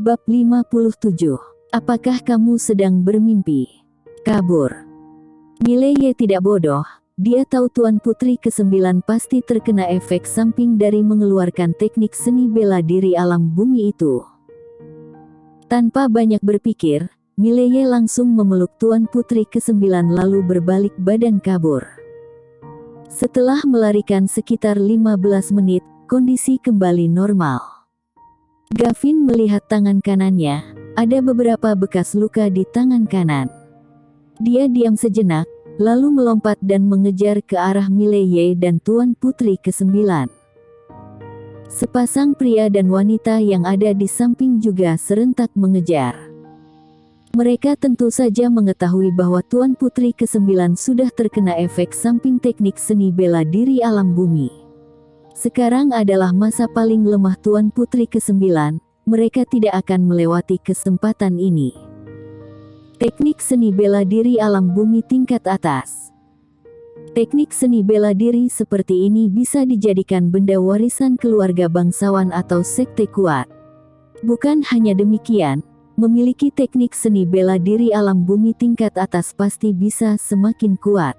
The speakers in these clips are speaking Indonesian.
Bab 57. Apakah kamu sedang bermimpi? Kabur. Mileye tidak bodoh. Dia tahu Tuan Putri ke-9 pasti terkena efek samping dari mengeluarkan teknik seni bela diri alam bumi itu. Tanpa banyak berpikir, Mileye langsung memeluk Tuan Putri ke-9 lalu berbalik badan kabur. Setelah melarikan sekitar 15 menit, kondisi kembali normal. Gavin melihat tangan kanannya, ada beberapa bekas luka di tangan kanan. Dia diam sejenak, lalu melompat dan mengejar ke arah Mileye dan Tuan Putri ke-9. Sepasang pria dan wanita yang ada di samping juga serentak mengejar. Mereka tentu saja mengetahui bahwa Tuan Putri ke-9 sudah terkena efek samping teknik seni bela diri alam bumi. Sekarang adalah masa paling lemah Tuan Putri ke-9, mereka tidak akan melewati kesempatan ini. Teknik seni bela diri alam bumi tingkat atas. Teknik seni bela diri seperti ini bisa dijadikan benda warisan keluarga bangsawan atau sekte kuat. Bukan hanya demikian, memiliki teknik seni bela diri alam bumi tingkat atas pasti bisa semakin kuat.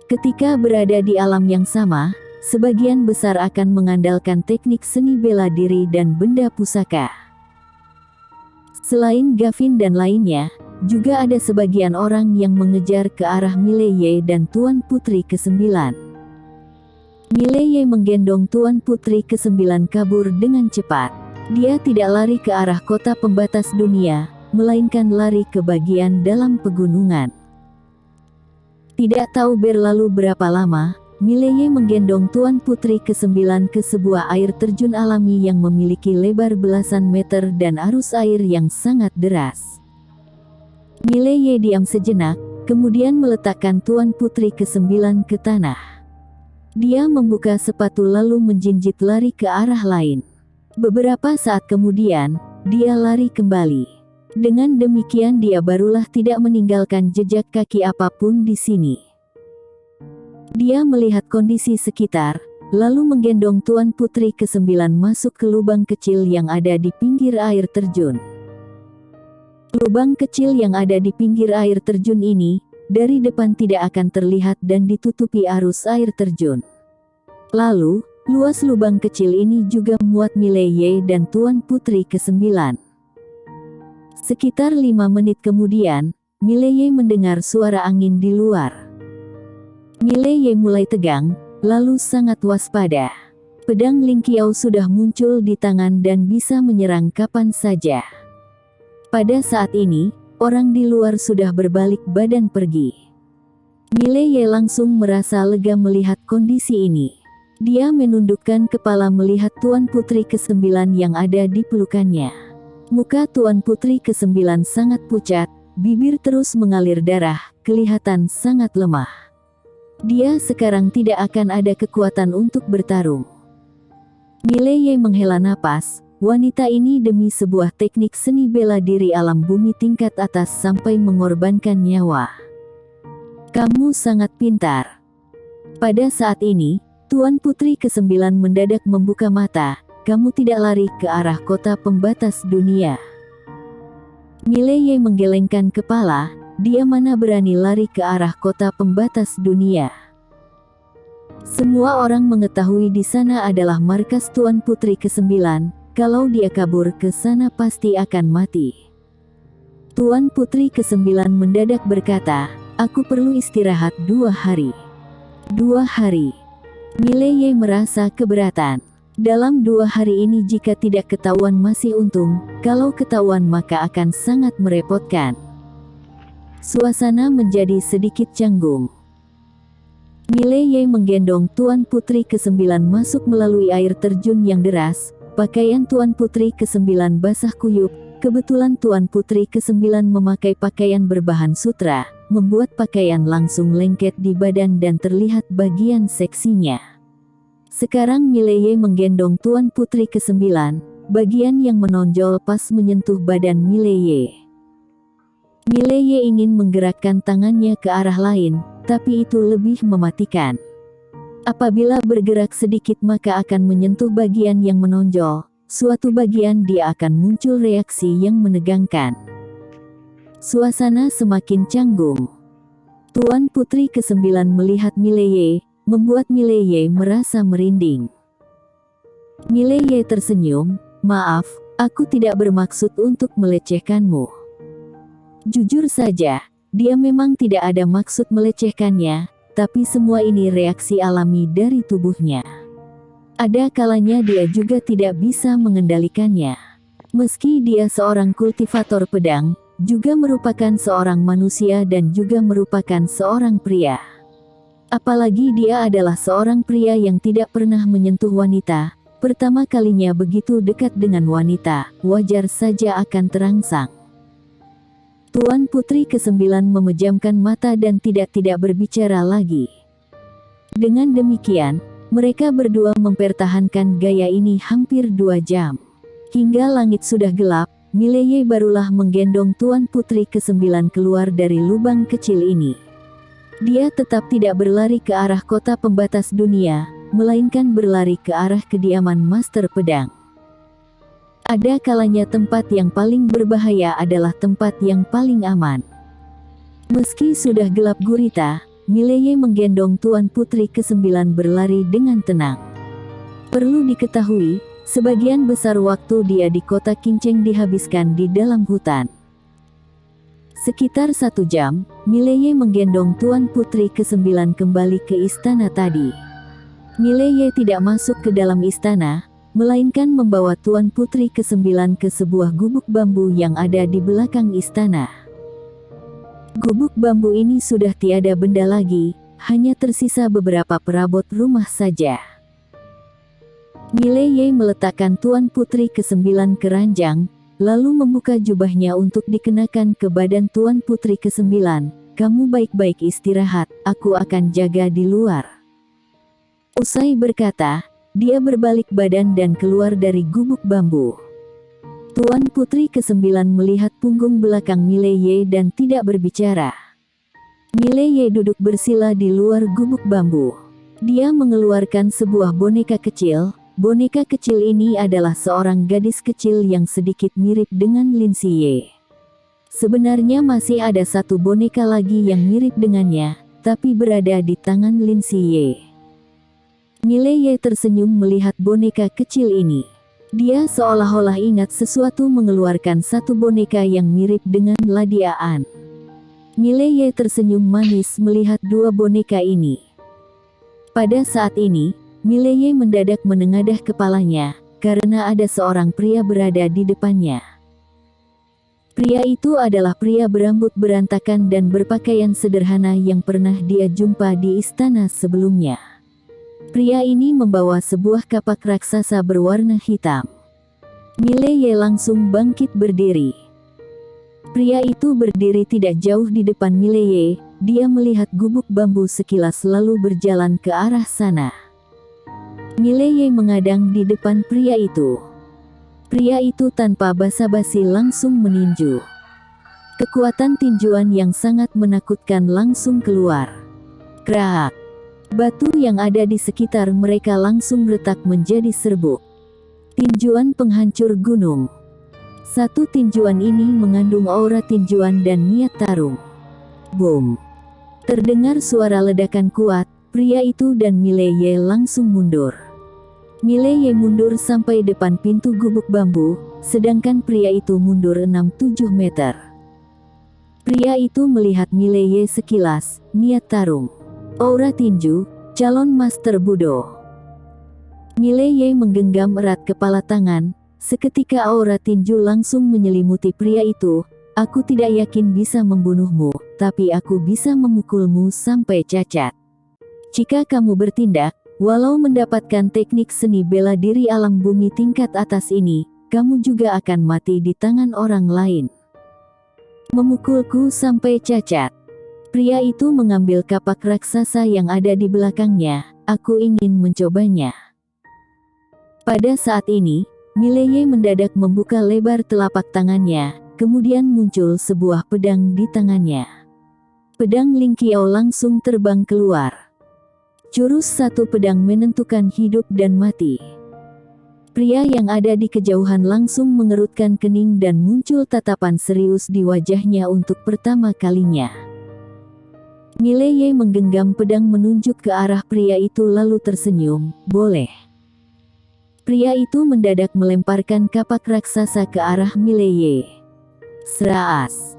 Ketika berada di alam yang sama, sebagian besar akan mengandalkan teknik seni bela diri dan benda pusaka. Selain Gavin dan lainnya, juga ada sebagian orang yang mengejar ke arah Mileye dan Tuan Putri ke-9. Mileye menggendong Tuan Putri ke-9 kabur dengan cepat. Dia tidak lari ke arah kota pembatas dunia, melainkan lari ke bagian dalam pegunungan. Tidak tahu berlalu berapa lama, Mileye menggendong Tuan Putri ke-9 ke sebuah air terjun alami yang memiliki lebar belasan meter dan arus air yang sangat deras. Mileye diam sejenak, kemudian meletakkan Tuan Putri ke-9 ke tanah. Dia membuka sepatu lalu menjinjit lari ke arah lain. Beberapa saat kemudian, dia lari kembali. Dengan demikian dia barulah tidak meninggalkan jejak kaki apapun di sini. Dia melihat kondisi sekitar, lalu menggendong Tuan Putri ke-9 masuk ke lubang kecil yang ada di pinggir air terjun. Lubang kecil yang ada di pinggir air terjun ini, dari depan tidak akan terlihat dan ditutupi arus air terjun. Lalu, luas lubang kecil ini juga memuat Mileye dan Tuan Putri ke-9. Sekitar 5 menit kemudian, Mileye mendengar suara angin di luar. Mileye mulai tegang, lalu sangat waspada. Pedang Ling Qiao sudah muncul di tangan dan bisa menyerang kapan saja. Pada saat ini, orang di luar sudah berbalik badan pergi. Mileye langsung merasa lega melihat kondisi ini. Dia menundukkan kepala melihat Tuan Putri ke-9 yang ada di pelukannya. Muka Tuan Putri ke-9 sangat pucat, bibir terus mengalir darah, kelihatan sangat lemah. Dia sekarang tidak akan ada kekuatan untuk bertarung. Mileye menghela napas, wanita ini demi sebuah teknik seni bela diri alam bumi tingkat atas sampai mengorbankan nyawa. Kamu sangat pintar. Pada saat ini, Tuan Putri ke-9 mendadak membuka mata, kamu tidak lari ke arah kota pembatas dunia. Mileye menggelengkan kepala, dia mana berani lari ke arah kota pembatas dunia. Semua orang mengetahui di sana adalah markas Tuan Putri ke-9, kalau dia kabur ke sana pasti akan mati. Tuan Putri ke-9 mendadak berkata, aku perlu istirahat 2 hari. 2 hari. Mileye merasa keberatan. Dalam 2 hari ini jika tidak ketahuan masih untung, kalau ketahuan maka akan sangat merepotkan. Suasana menjadi sedikit canggung. Mileye menggendong Tuan Putri ke-9 masuk melalui air terjun yang deras. Pakaian Tuan Putri ke-9 basah kuyup. Kebetulan Tuan Putri ke-9 memakai pakaian berbahan sutra, membuat pakaian langsung lengket di badan dan terlihat bagian seksinya. Sekarang Mileye menggendong Tuan Putri ke-9, bagian yang menonjol pas menyentuh badan Mileye. Mileye ingin menggerakkan tangannya ke arah lain, tapi itu lebih mematikan. Apabila bergerak sedikit maka akan menyentuh bagian yang menonjol, suatu bagian dia akan muncul reaksi yang menegangkan. Suasana semakin canggung. Tuan Putri ke-9 melihat Mileye, membuat Mileye merasa merinding. Mileye tersenyum, "Maaf, aku tidak bermaksud untuk melecehkanmu." Jujur saja, dia memang tidak ada maksud melecehkannya, tapi semua ini reaksi alami dari tubuhnya. Ada kalanya dia juga tidak bisa mengendalikannya. Meski dia seorang kultivator pedang, juga merupakan seorang manusia dan juga merupakan seorang pria. Apalagi dia adalah seorang pria yang tidak pernah menyentuh wanita, pertama kalinya begitu dekat dengan wanita, wajar saja akan terangsang. Tuan Putri ke-9 memejamkan mata dan tidak berbicara lagi. Dengan demikian, mereka berdua mempertahankan gaya ini hampir 2 jam. Hingga langit sudah gelap, Mileye barulah menggendong Tuan Putri ke-9 keluar dari lubang kecil ini. Dia tetap tidak berlari ke arah kota pembatas dunia, melainkan berlari ke arah kediaman Master Pedang. Ada kalanya tempat yang paling berbahaya adalah tempat yang paling aman. Meski sudah gelap gurita, Mileye menggendong Tuan Putri ke-9 berlari dengan tenang. Perlu diketahui, sebagian besar waktu dia di kota Kinceng dihabiskan di dalam hutan. Sekitar 1 jam, Mileye menggendong Tuan Putri ke-9 kembali ke istana tadi. Mileye tidak masuk ke dalam istana, melainkan membawa Tuan Putri ke-9 ke sebuah gubuk bambu yang ada di belakang istana. Gubuk bambu ini sudah tiada benda lagi, hanya tersisa beberapa perabot rumah saja. Mileye meletakkan Tuan Putri ke-9 ke ranjang, lalu membuka jubahnya untuk dikenakan ke badan Tuan Putri ke-9. "Kamu baik-baik istirahat, aku akan jaga di luar." Usai berkata, dia berbalik badan dan keluar dari gubuk bambu. Tuan Putri ke-9 melihat punggung belakang Mileye dan tidak berbicara. Mileye duduk bersila di luar gubuk bambu. Dia mengeluarkan sebuah boneka kecil. Boneka kecil ini adalah seorang gadis kecil yang sedikit mirip dengan Lin Siye. Sebenarnya masih ada satu boneka lagi yang mirip dengannya, tapi berada di tangan Lin Siye. Mileye tersenyum melihat boneka kecil ini. Dia seolah-olah ingat sesuatu mengeluarkan satu boneka yang mirip dengan Ladia An. Mileye tersenyum manis melihat 2 boneka ini. Pada saat ini, Mileye mendadak menengadah kepalanya, karena ada seorang pria berada di depannya. Pria itu adalah pria berambut berantakan dan berpakaian sederhana yang pernah dia jumpa di istana sebelumnya. Pria ini membawa sebuah kapak raksasa berwarna hitam. Mileye langsung bangkit berdiri. Pria itu berdiri tidak jauh di depan Mileye, dia melihat gubuk bambu sekilas lalu berjalan ke arah sana. Mileye mengadang di depan pria itu. Pria itu tanpa basa-basi langsung meninju. Kekuatan tinjuan yang sangat menakutkan langsung keluar. Krak! Batu yang ada di sekitar mereka langsung retak menjadi serbuk. Tinjuan penghancur gunung. Satu tinjuan ini mengandung aura tinjuan dan niat tarung. Boom! Terdengar suara ledakan kuat, pria itu dan Mileye langsung mundur. Mileye mundur sampai depan pintu gubuk bambu, sedangkan pria itu mundur 6-7 meter. Pria itu melihat Mileye sekilas, niat tarung. Aura tinju, calon Master Budo. Mileye menggenggam erat kepala tangan, seketika aura tinju langsung menyelimuti pria itu. "Aku tidak yakin bisa membunuhmu, tapi aku bisa memukulmu sampai cacat. Jika kamu bertindak, walau mendapatkan teknik seni bela diri alam bumi tingkat atas ini, kamu juga akan mati di tangan orang lain." Memukulku sampai cacat. Pria itu mengambil kapak raksasa yang ada di belakangnya. "Aku ingin mencobanya." Pada saat ini, Mileye mendadak membuka lebar telapak tangannya, kemudian muncul sebuah pedang di tangannya. Pedang Ling Qiao langsung terbang keluar. Jurus satu pedang menentukan hidup dan mati. Pria yang ada di kejauhan langsung mengerutkan kening dan muncul tatapan serius di wajahnya untuk pertama kalinya. Mileye menggenggam pedang menunjuk ke arah pria itu lalu tersenyum, "Boleh." Pria itu mendadak melemparkan kapak raksasa ke arah Mileye. Seraas.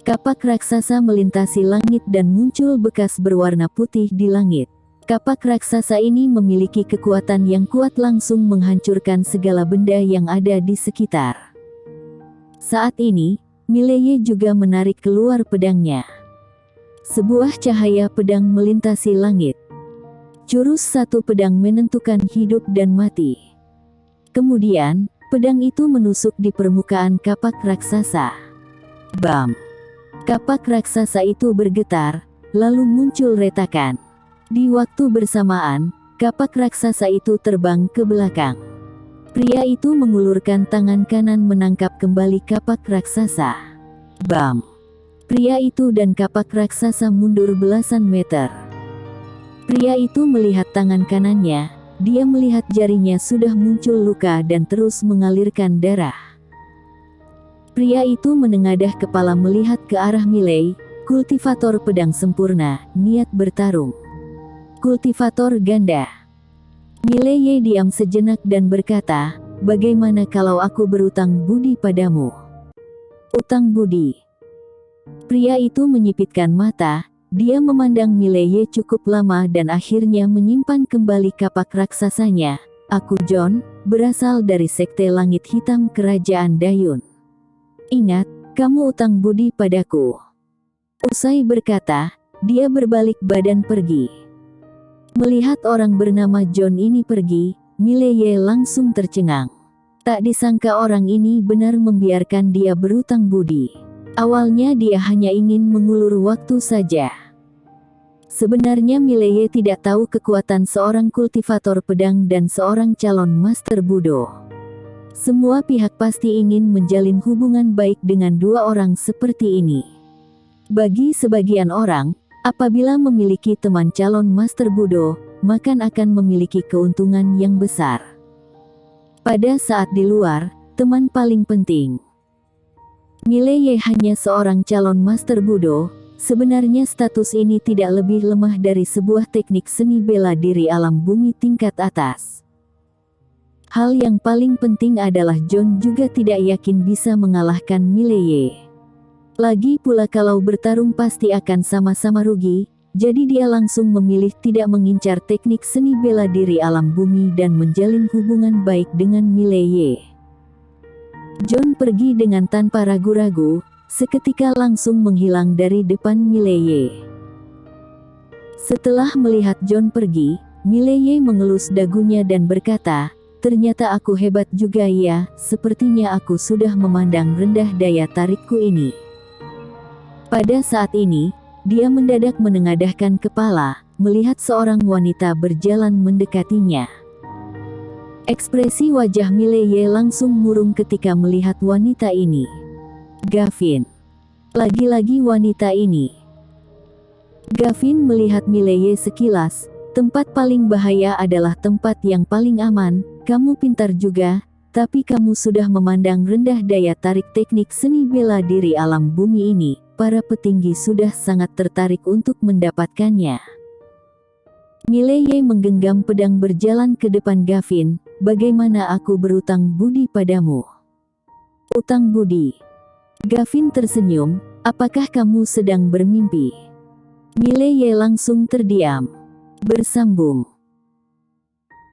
Kapak raksasa melintasi langit dan muncul bekas berwarna putih di langit. Kapak raksasa ini memiliki kekuatan yang kuat, langsung menghancurkan segala benda yang ada di sekitar. Saat ini, Mileye juga menarik keluar pedangnya. Sebuah cahaya pedang melintasi langit. Jurus satu pedang menentukan hidup dan mati. Kemudian, pedang itu menusuk di permukaan kapak raksasa. Bam! Kapak raksasa itu bergetar, lalu muncul retakan. Di waktu bersamaan, kapak raksasa itu terbang ke belakang. Pria itu mengulurkan tangan kanan menangkap kembali kapak raksasa. Bam! Pria itu dan kapak raksasa mundur belasan meter. Pria itu melihat tangan kanannya, dia melihat jarinya sudah muncul luka dan terus mengalirkan darah. Pria itu menengadah kepala melihat ke arah Mileye, kultivator pedang sempurna, niat bertarung. Kultivator ganda. Mileye diam sejenak dan berkata, "Bagaimana kalau aku berutang budi padamu?" Utang budi. Pria itu menyipitkan mata, dia memandang Mileye cukup lama dan akhirnya menyimpan kembali kapak raksasanya. "Aku John, berasal dari Sekte Langit Hitam Kerajaan Dayun. Ingat, kamu utang budi padaku." Usai berkata, dia berbalik badan pergi. Melihat orang bernama John ini pergi, Mileye langsung tercengang. Tak disangka orang ini benar membiarkan dia berutang budi. Awalnya dia hanya ingin mengulur waktu saja. Sebenarnya Mileye tidak tahu kekuatan seorang kultivator pedang dan seorang calon master budo. Semua pihak pasti ingin menjalin hubungan baik dengan dua orang seperti ini. Bagi sebagian orang, apabila memiliki teman calon master budo, maka akan memiliki keuntungan yang besar. Pada saat di luar, teman paling penting. Mileye hanya seorang calon master budo, sebenarnya status ini tidak lebih lemah dari sebuah teknik seni bela diri alam bumi tingkat atas. Hal yang paling penting adalah John juga tidak yakin bisa mengalahkan Mileye. Lagi pula kalau bertarung pasti akan sama-sama rugi, jadi dia langsung memilih tidak mengincar teknik seni bela diri alam bumi dan menjalin hubungan baik dengan Mileye. John pergi dengan tanpa ragu-ragu, seketika langsung menghilang dari depan Mileye. Setelah melihat John pergi, Mileye mengelus dagunya dan berkata, "Ternyata aku hebat juga ya, sepertinya aku sudah memandang rendah daya tarikku ini." Pada saat ini, dia mendadak menengadahkan kepala, melihat seorang wanita berjalan mendekatinya. Ekspresi wajah Mileye langsung murung ketika melihat wanita ini. Gavin. Lagi-lagi wanita ini. Gavin melihat Mileye sekilas, tempat paling bahaya adalah tempat yang paling aman, kamu pintar juga, tapi kamu sudah memandang rendah daya tarik teknik seni bela diri alam bumi ini. Para petinggi sudah sangat tertarik untuk mendapatkannya. Mileye menggenggam pedang berjalan ke depan Gavin, "Bagaimana aku berutang budi padamu?" Utang budi. Gavin tersenyum, "Apakah kamu sedang bermimpi?" Mileye langsung terdiam. Bersambung.